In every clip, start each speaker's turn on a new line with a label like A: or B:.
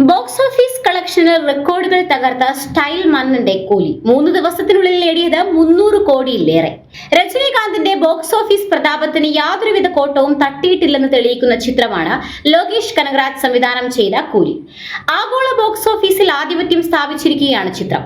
A: Box office കളക്ഷന് റെക്കോർഡുകൾ തകർത്ത style മന്നന്റെ കൂലി 3 ദിവസത്തിനുള്ളിൽ നേടിയത് 300 കോടിയിലേറെ. രജനീകാന്തിന്റെ ബോക്സ് ഓഫീസ് പ്രതാപത്തിന് യാതൊരുവിധ കോട്ടവും തട്ടിയിട്ടില്ലെന്ന് തെളിയിക്കുന്ന ചിത്രമാണ് ലോകേഷ് കനകരാജ് സംവിധാനം ചെയ്ത കൂലി. ആഗോള ബോക്സ് ഓഫീസിൽ ആധിപത്യം സ്ഥാപിച്ചിരിക്കുകയാണ് ചിത്രം.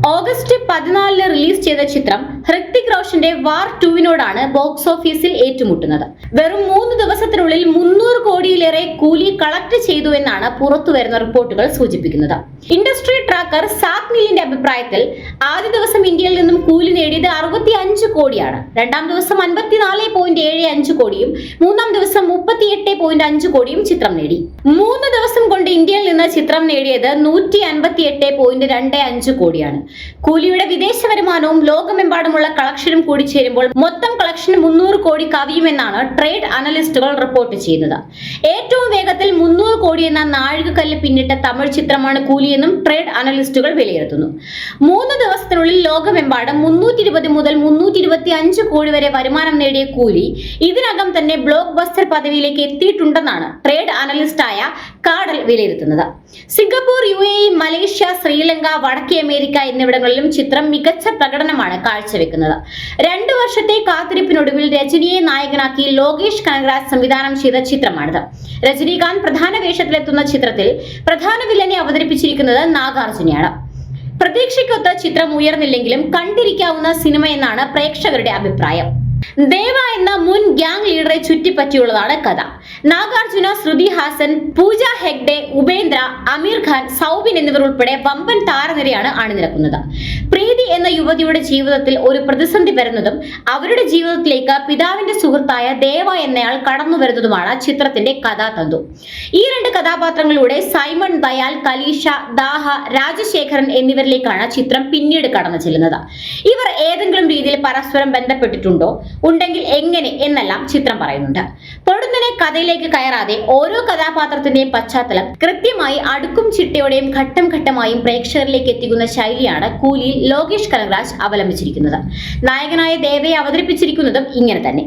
A: ഓഗസ്റ്റ് 14 റിലീസ് ചെയ്ത ചിത്രം ഹൃത്തിക് റോഷന്റെ വാർ 2വിനോടാണ് ബോക്സ് ഓഫീസിൽ ഏറ്റുമുട്ടുന്നത്. വെറും 3 ദിവസത്തിനുള്ളിൽ 300 കോടിയിലേറെ കൂലി കളക്ട് ചെയ്തു എന്നാണ് പുറത്തുവരുന്ന റിപ്പോർട്ടുകൾ സൂചിപ്പിക്കുന്നത്. ഇൻഡസ്ട്രി ട്രാക്കർ സാത്മിലിന്റെ അഭിപ്രായത്തിൽ ആദ്യ ദിവസം ഇന്ത്യയിൽ നിന്നും കൂലി നേടിയത് 65 കോടിയാണ്. രണ്ടാം ദിവസം 54.75 കോടിയും മൂന്നാം ദിവസം 38.5 കോടിയും ചിത്രം നേടി. 3 ദിവസം കൊണ്ട് ഇന്ത്യയിൽ നിന്ന് ചിത്രം നേടിയത് 158.25 കോടിയാണ്. കൂലിയുടെ വിദേശ വരുമാനവും ലോകമെമ്പാടുമുള്ള കളക്ഷനും കൂടി ചേരുമ്പോൾ മൊത്തം കളക്ഷൻ 300 കോടി കവിയുമെന്നാണ് ട്രേഡ് അനലിസ്റ്റുകൾ റിപ്പോർട്ട് ചെയ്യുന്നത്. ഏറ്റവും വേഗത്തിൽ 300 കോടി എന്ന നാഴികക്കല്ല് പിന്നിട്ട തമിഴ് ചിത്രമാണ് കൂലിയെന്നും ട്രേഡ് അനലിസ്റ്റുകൾ വിലയിരുത്തുന്നു. 3 ദിവസത്തിനുള്ളിൽ ലോകമെമ്പാടും 320 മുതൽ 325 കോടി വരെ വരുമാനം നേടിയ കൂലി ഇതിനകം തന്നെ ബ്ലോക്ക് ബസ്റ്റർ പദവിയിലേക്ക് എത്തിയിട്ടുണ്ടെന്നാണ് ട്രേഡ് അനലിസ്റ്റായ കാഡൽ വിലയിരുത്തുന്നത്. സിംഗപ്പൂർ, UAE, മലേഷ്യ, ശ്രീലങ്ക, വടക്കേ അമേരിക്ക എന്നിവിടങ്ങളിലും ചിത്രം മികച്ച പ്രകടനമാണ് കാഴ്ചവെക്കുന്നത്. 2 വർഷത്തെ കാത്തിരിപ്പിനൊടുവിൽ രജനിയെ നായകനാക്കി ലോകേഷ് കനകരാജ് സംവിധാനം ചെയ്ത ചിത്രമാണിത്. രജനീകാന്ത് പ്രധാന വേഷത്തിലെത്തുന്ന ചിത്രത്തിൽ പ്രധാന വില്ലനെ അവതരിപ്പിച്ചിരിക്കുന്നത് നാഗാർജുനയാണ്. പ്രതീക്ഷയ്ക്കൊത്ത ചിത്രം ഉയർന്നില്ലെങ്കിലും കണ്ടിരിക്കാവുന്ന സിനിമ എന്നാണ് പ്രേക്ഷകരുടെ അഭിപ്രായം. ദേവ എന്ന മുൻ ഗ്യാങ് ലീഡറെ ചുറ്റിപ്പറ്റിയുള്ളതാണ് കഥ. നാഗാർജുന, ശ്രുതി ഹാസൻ, പൂജ ഹെഗ്ഡെ, ഉപേന്ദ്ര, അമീർ ഖാൻ, സൗബിൻ എന്നിവർ ഉൾപ്പെടെ വമ്പൻ താരനിരയാണ് അണിനിരക്കുന്നത്. പ്രീതി എന്ന യുവതിയുടെ ജീവിതത്തിൽ ഒരു പ്രതിസന്ധി വരുന്നതും അവരുടെ ജീവിതത്തിലേക്ക് പിതാവിന്റെ സുഹൃത്തായ ദേവ എന്നയാൾ കടന്നു വരുന്നതുമാണ് ചിത്രത്തിന്റെ കഥാതന്തു. ഈ 2 കഥാപാത്രങ്ങളിലൂടെ സൈമൺ, ദയാൽ, കലീഷ, ദാഹ, രാജശേഖരൻ എന്നിവരിലേക്കാണ് ചിത്രം പിന്നീട് കടന്നു ചെല്ലുന്നത്. ഇവർ ഏതെങ്കിലും രീതിയിൽ പരസ്പരം ബന്ധപ്പെട്ടിട്ടുണ്ടോ, ഉണ്ടെങ്കിൽ എങ്ങനെ എന്നെല്ലാം ചിത്രം പറയുന്നുണ്ട്. പൊടുന്നനെ കഥയിലേക്ക് കയറാതെ ഓരോ കഥാപാത്രത്തിന്റെയും പശ്ചാത്തലം കൃത്യമായി അടുക്കും ചിട്ടയോടെയും ഘട്ടം ഘട്ടമായും പ്രേക്ഷകരിലേക്ക് എത്തിക്കുന്ന ശൈലിയാണ് കൂലിയിൽ ലോകേഷ് കനകരാജ് അവലംബിച്ചിരിക്കുന്നത്. നായകനായ ദേവയെ അവതരിപ്പിച്ചിരിക്കുന്നതും ഇങ്ങനെ തന്നെ.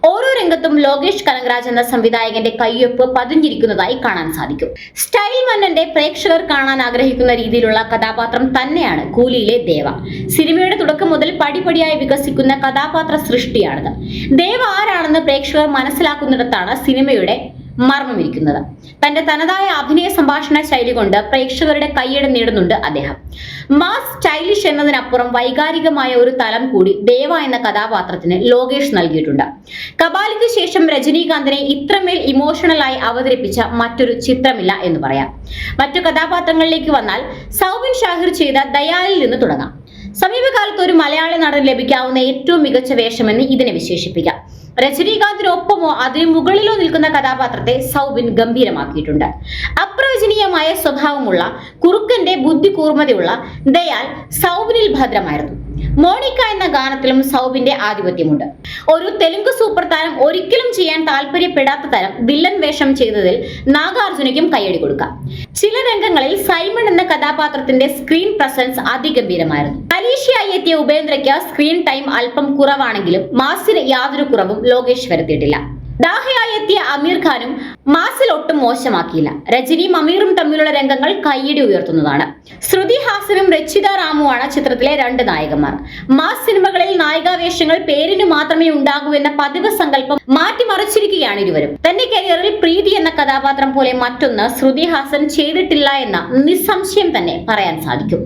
A: ഓരോ രംഗത്തും ലോകേഷ് കനകരാജ് എന്ന സംവിധായകന്റെ കയ്യൊപ്പ് പതിഞ്ഞിരിക്കുന്നതായി കാണാൻ സാധിക്കും. സ്റ്റൈൽ മന്നന്റെ പ്രേക്ഷകർ കാണാൻ ആഗ്രഹിക്കുന്ന രീതിയിലുള്ള കഥാപാത്രം തന്നെയാണ് കൂലിയിലെ ദേവ. സിനിമയുടെ തുടക്കം മുതൽ പടിപടിയായി വികസിക്കുന്ന കഥാപാത്ര സൃഷ്ടിയാണിത്. ദേവ ആരാണെന്ന് പ്രേക്ഷകർ മനസ്സിലാക്കുന്നിടത്താണ് സിനിമയുടെ മർമ്മമിരിക്കുന്നത്. തന്റെ തനതായ അഭിനയ സംഭാഷണ ശൈലി കൊണ്ട് പ്രേക്ഷകരുടെ കയ്യടി നേടുന്നുണ്ട് അദ്ദേഹം. മാസ് സ്റ്റൈലിഷ് എന്നതിനപ്പുറം വൈകാരികമായ ഒരു തലം കൂടി ദേവ എന്ന കഥാപാത്രത്തിന് ലോകേഷ് നൽകിയിട്ടുണ്ട്. കബാലിക്ക് ശേഷം രജനീകാന്തിനെ ഇത്രമേൽ ഇമോഷണലായി അവതരിപ്പിച്ച മറ്റൊരു ചിത്രമില്ല എന്ന് പറയാം. മറ്റു കഥാപാത്രങ്ങളിലേക്ക് വന്നാൽ സൗബിൻ ഷാഹിർ ചെയ്ത ദയാലിൽ നിന്ന് തുടങ്ങാം. സമീപകാലത്ത് ഒരു മലയാളി നടന് ലഭിക്കാവുന്ന ഏറ്റവും മികച്ച വേഷമെന്ന് ഇതിനെ വിശേഷിപ്പിക്കാം. രജനീകാന്തിനൊപ്പമോ അതിനു മുകളിലോ നിൽക്കുന്ന കഥാപാത്രത്തെ സൗബിൻ ഗംഭീരമാക്കിയിട്ടുണ്ട്. അപ്രവചനീയമായ സ്വഭാവമുള്ള, കുറുക്കന്റെ ബുദ്ധി കൂർമ്മതയുള്ള ദയാൽ സൗബിനിൽ ഭദ്രമായിരുന്നു. മോണിക്ക എന്ന ഗാനത്തിലും സൗബിന്റെ ആധിപത്യമുണ്ട്. ഒരു തെലുങ്ക് സൂപ്പർ താരം ഒരിക്കലും ചെയ്യാൻ താല്പര്യപ്പെടാത്ത തരം വില്ലൻ വേഷം ചെയ്തതിൽ നാഗാർജുനയ്ക്കും കയ്യടി കൊടുക്കാം. ചില രംഗങ്ങളിൽ സൈമൺ എന്ന കഥാപാത്രത്തിന്റെ സ്ക്രീൻ പ്രസൻസ് അതിഗംഭീരമായിരുന്നു. കലീഷയായി എത്തിയ ഉപേന്ദ്രയ്ക്ക് സ്ക്രീൻ ടൈം അല്പം കുറവാണെങ്കിലും മാസിന് യാതൊരു കുറവും ലോകേഷ് വരുത്തിയിട്ടില്ല. ദാഹയായി എത്തിയ അമീർ ഖാനും മാസിൽ ഒട്ടും മോശമാക്കിയില്ല. രജനിയും അമീറും തമ്മിലുള്ള രംഗങ്ങൾ കയ്യടി ഉയർത്തുന്നതാണ്. ശ്രുതി ഹാസനും രക്ഷിത റാമുവാണ് ചിത്രത്തിലെ 2 നായകന്മാർ. മാസ് സിനിമകളിൽ നായികാവേഷങ്ങൾ പേരിന് മാത്രമേ ഉണ്ടാകൂ എന്ന പതിവ് സങ്കല്പം മാറ്റിമറിച്ചിരിക്കുകയാണ് ഇരുവരും. തന്റെ കരിയറിൽ പ്രീതി എന്ന കഥാപാത്രം പോലെ മറ്റൊന്ന് ശ്രുതി ഹാസൻ ചെയ്തിട്ടില്ല എന്ന നിസ്സംശയം തന്നെ പറയാൻ സാധിക്കും.